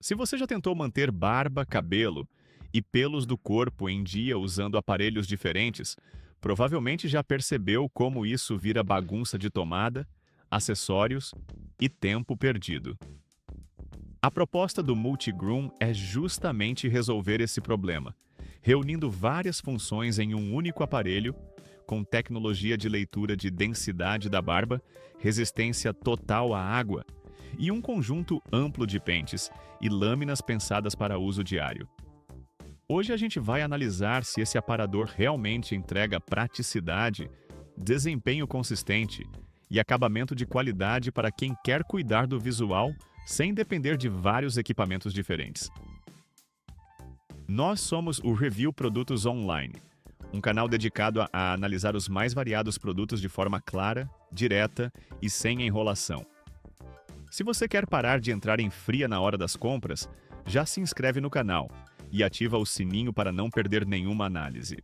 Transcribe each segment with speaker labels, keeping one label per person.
Speaker 1: Se você já tentou manter barba, cabelo e pelos do corpo em dia usando aparelhos diferentes, provavelmente já percebeu como isso vira bagunça de tomada, acessórios e tempo perdido. A proposta do Multigroom é justamente resolver esse problema, reunindo várias funções em um único aparelho, com tecnologia de leitura de densidade da barba, resistência total à água e um conjunto amplo de pentes e lâminas pensadas para uso diário. Hoje a gente vai analisar se esse aparador realmente entrega praticidade, desempenho consistente e acabamento de qualidade para quem quer cuidar do visual sem depender de vários equipamentos diferentes. Nós somos o Review Produtos Online, um canal dedicado a analisar os mais variados produtos de forma clara, direta e sem enrolação. Se você quer parar de entrar em fria na hora das compras, já se inscreve no canal e ativa o sininho para não perder nenhuma análise.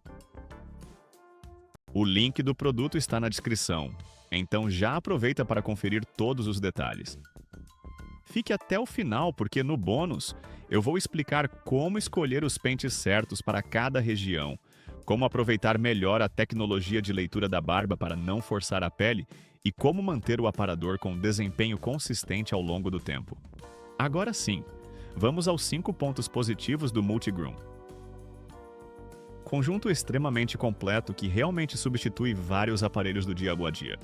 Speaker 1: O link do produto está na descrição, então já aproveita para conferir todos os detalhes. Fique até o final porque no bônus eu vou explicar como escolher os pentes certos para cada região, como aproveitar melhor a tecnologia de leitura da barba para não forçar a pele e como manter o aparador com desempenho consistente ao longo do tempo. Agora sim, vamos aos 5 pontos positivos do Multigroom. Conjunto extremamente completo que realmente substitui vários aparelhos do dia a dia.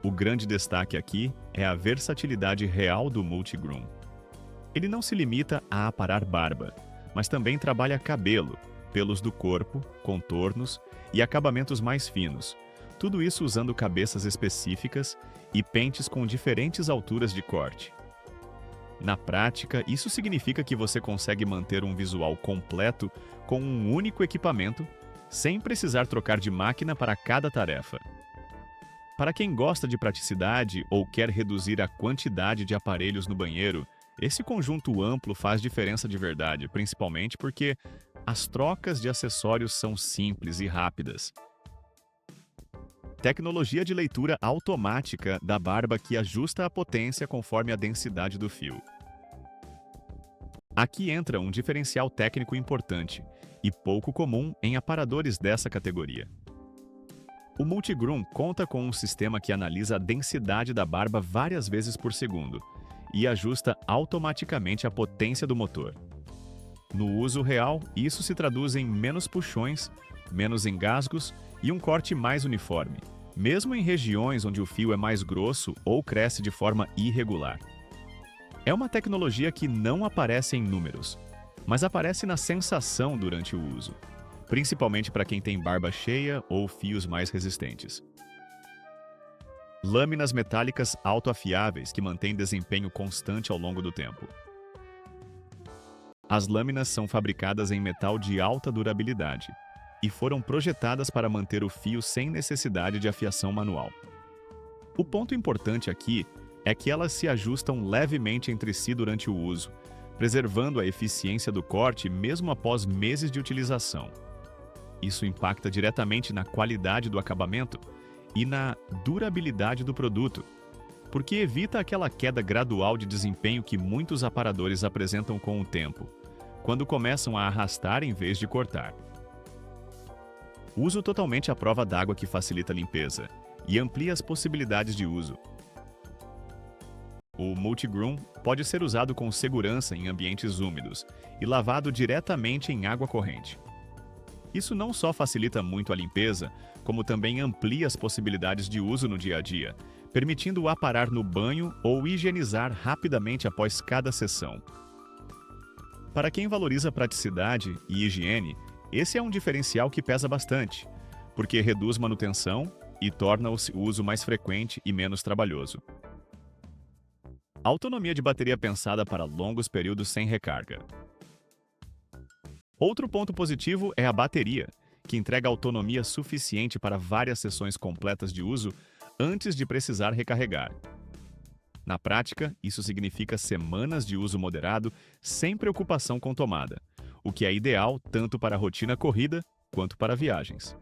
Speaker 1: O grande destaque aqui é a versatilidade real do Multigroom. Ele não se limita a aparar barba, mas também trabalha cabelo, pelos do corpo, contornos e acabamentos mais finos. Tudo isso usando cabeças específicas e pentes com diferentes alturas de corte. Na prática, isso significa que você consegue manter um visual completo com um único equipamento, sem precisar trocar de máquina para cada tarefa. Para quem gosta de praticidade ou quer reduzir a quantidade de aparelhos no banheiro, esse conjunto amplo faz diferença de verdade, principalmente porque as trocas de acessórios são simples e rápidas. Tecnologia de leitura automática da barba que ajusta a potência conforme a densidade do fio. Aqui entra um diferencial técnico importante e pouco comum em aparadores dessa categoria. O Multigroom conta com um sistema que analisa a densidade da barba várias vezes por segundo e ajusta automaticamente a potência do motor. No uso real, isso se traduz em menos puxões, menos engasgos e um corte mais uniforme, mesmo em regiões onde o fio é mais grosso ou cresce de forma irregular. É uma tecnologia que não aparece em números, mas aparece na sensação durante o uso, principalmente para quem tem barba cheia ou fios mais resistentes. Lâminas metálicas autoafiáveis que mantêm desempenho constante ao longo do tempo. As lâminas são fabricadas em metal de alta durabilidade e foram projetadas para manter o fio sem necessidade de afiação manual. O ponto importante aqui é que elas se ajustam levemente entre si durante o uso, preservando a eficiência do corte mesmo após meses de utilização. Isso impacta diretamente na qualidade do acabamento e na durabilidade do produto, porque evita aquela queda gradual de desempenho que muitos aparadores apresentam com o tempo, quando começam a arrastar em vez de cortar. Uso totalmente à prova d'água que facilita a limpeza e amplia as possibilidades de uso. O Multigroom pode ser usado com segurança em ambientes úmidos e lavado diretamente em água corrente. Isso não só facilita muito a limpeza, como também amplia as possibilidades de uso no dia a dia, permitindo-o aparar no banho ou higienizar rapidamente após cada sessão. Para quem valoriza praticidade e higiene, esse é um diferencial que pesa bastante, porque reduz manutenção e torna o uso mais frequente e menos trabalhoso. Autonomia de bateria pensada para longos períodos sem recarga. Outro ponto positivo é a bateria, que entrega autonomia suficiente para várias sessões completas de uso antes de precisar recarregar. Na prática, isso significa semanas de uso moderado sem preocupação com tomada, o que é ideal tanto para a rotina corrida quanto para viagens.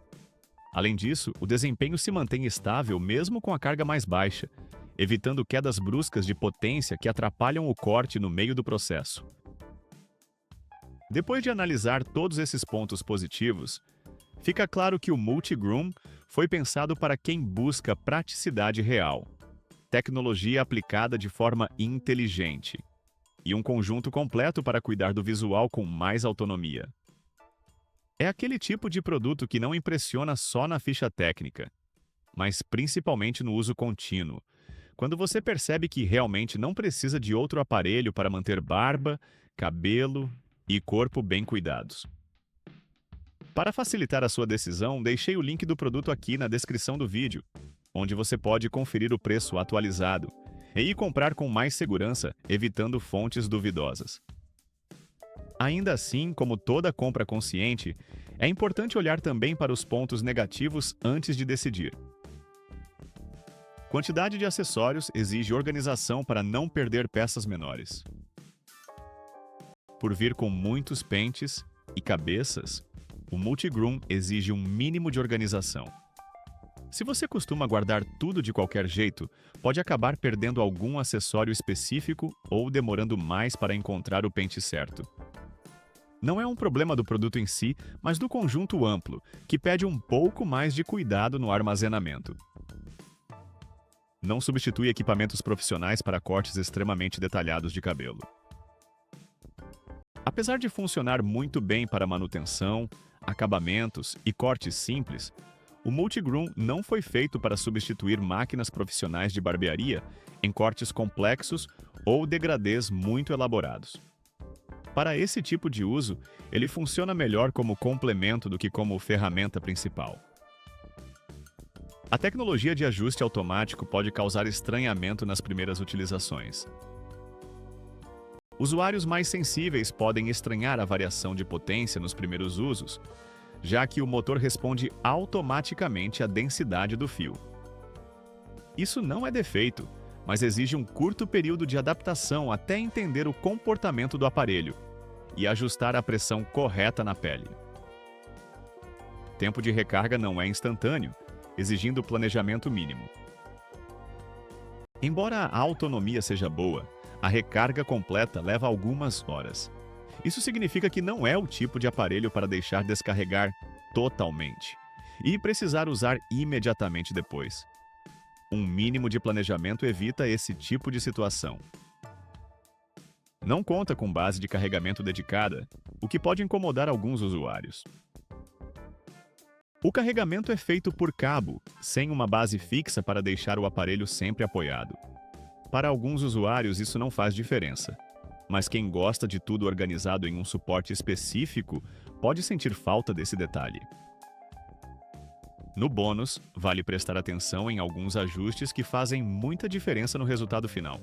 Speaker 1: Além disso, o desempenho se mantém estável mesmo com a carga mais baixa, evitando quedas bruscas de potência que atrapalham o corte no meio do processo. Depois de analisar todos esses pontos positivos, fica claro que o Multigroom foi pensado para quem busca praticidade real, tecnologia aplicada de forma inteligente e um conjunto completo para cuidar do visual com mais autonomia. É aquele tipo de produto que não impressiona só na ficha técnica, mas principalmente no uso contínuo, quando você percebe que realmente não precisa de outro aparelho para manter barba, cabelo e corpo bem cuidados. Para facilitar a sua decisão, deixei o link do produto aqui na descrição do vídeo, onde você pode conferir o preço atualizado e comprar com mais segurança, evitando fontes duvidosas. Ainda assim, como toda compra consciente, é importante olhar também para os pontos negativos antes de decidir. Quantidade de acessórios exige organização para não perder peças menores. Por vir com muitos pentes e cabeças, o Multigroom exige um mínimo de organização. Se você costuma guardar tudo de qualquer jeito, pode acabar perdendo algum acessório específico ou demorando mais para encontrar o pente certo. Não é um problema do produto em si, mas do conjunto amplo, que pede um pouco mais de cuidado no armazenamento. Não substitui equipamentos profissionais para cortes extremamente detalhados de cabelo. Apesar de funcionar muito bem para manutenção, acabamentos e cortes simples, o Multigroom não foi feito para substituir máquinas profissionais de barbearia em cortes complexos ou degradês muito elaborados. Para esse tipo de uso, ele funciona melhor como complemento do que como ferramenta principal. A tecnologia de ajuste automático pode causar estranhamento nas primeiras utilizações. Usuários mais sensíveis podem estranhar a variação de potência nos primeiros usos, já que o motor responde automaticamente à densidade do fio. Isso não é defeito, mas exige um curto período de adaptação até entender o comportamento do aparelho e ajustar a pressão correta na pele. Tempo de recarga não é instantâneo, exigindo planejamento mínimo. Embora a autonomia seja boa, a recarga completa leva algumas horas. Isso significa que não é o tipo de aparelho para deixar descarregar totalmente e precisar usar imediatamente depois. Um mínimo de planejamento evita esse tipo de situação. Não conta com base de carregamento dedicada, o que pode incomodar alguns usuários. O carregamento é feito por cabo, sem uma base fixa para deixar o aparelho sempre apoiado. Para alguns usuários isso não faz diferença, mas quem gosta de tudo organizado em um suporte específico pode sentir falta desse detalhe. No bônus, vale prestar atenção em alguns ajustes que fazem muita diferença no resultado final.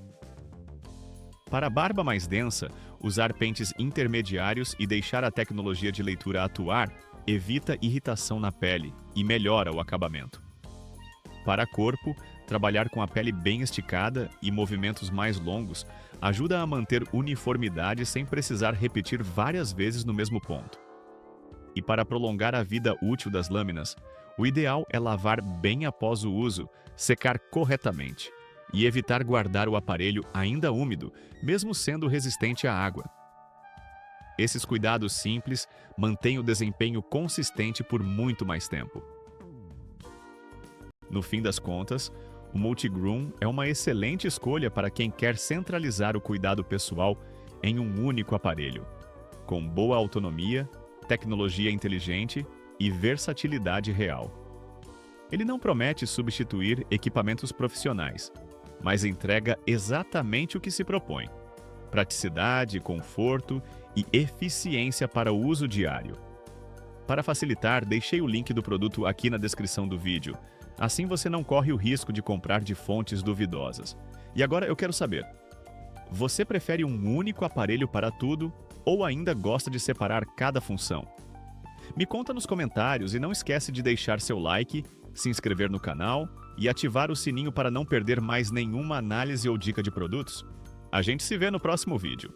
Speaker 1: Para a barba mais densa, usar pentes intermediários e deixar a tecnologia de leitura atuar evita irritação na pele e melhora o acabamento. Para corpo, trabalhar com a pele bem esticada e movimentos mais longos ajuda a manter uniformidade sem precisar repetir várias vezes no mesmo ponto. E para prolongar a vida útil das lâminas, o ideal é lavar bem após o uso, secar corretamente e evitar guardar o aparelho ainda úmido, mesmo sendo resistente à água. Esses cuidados simples mantêm o desempenho consistente por muito mais tempo. No fim das contas, o Multigroom é uma excelente escolha para quem quer centralizar o cuidado pessoal em um único aparelho, com boa autonomia, tecnologia inteligente e versatilidade real. Ele não promete substituir equipamentos profissionais, mas entrega exatamente o que se propõe: praticidade, conforto e eficiência para o uso diário. Para facilitar, deixei o link do produto aqui na descrição do vídeo. Assim você não corre o risco de comprar de fontes duvidosas. E agora eu quero saber: você prefere um único aparelho para tudo ou ainda gosta de separar cada função? Me conta nos comentários e não esquece de deixar seu like, se inscrever no canal e ativar o sininho para não perder mais nenhuma análise ou dica de produtos. A gente se vê no próximo vídeo.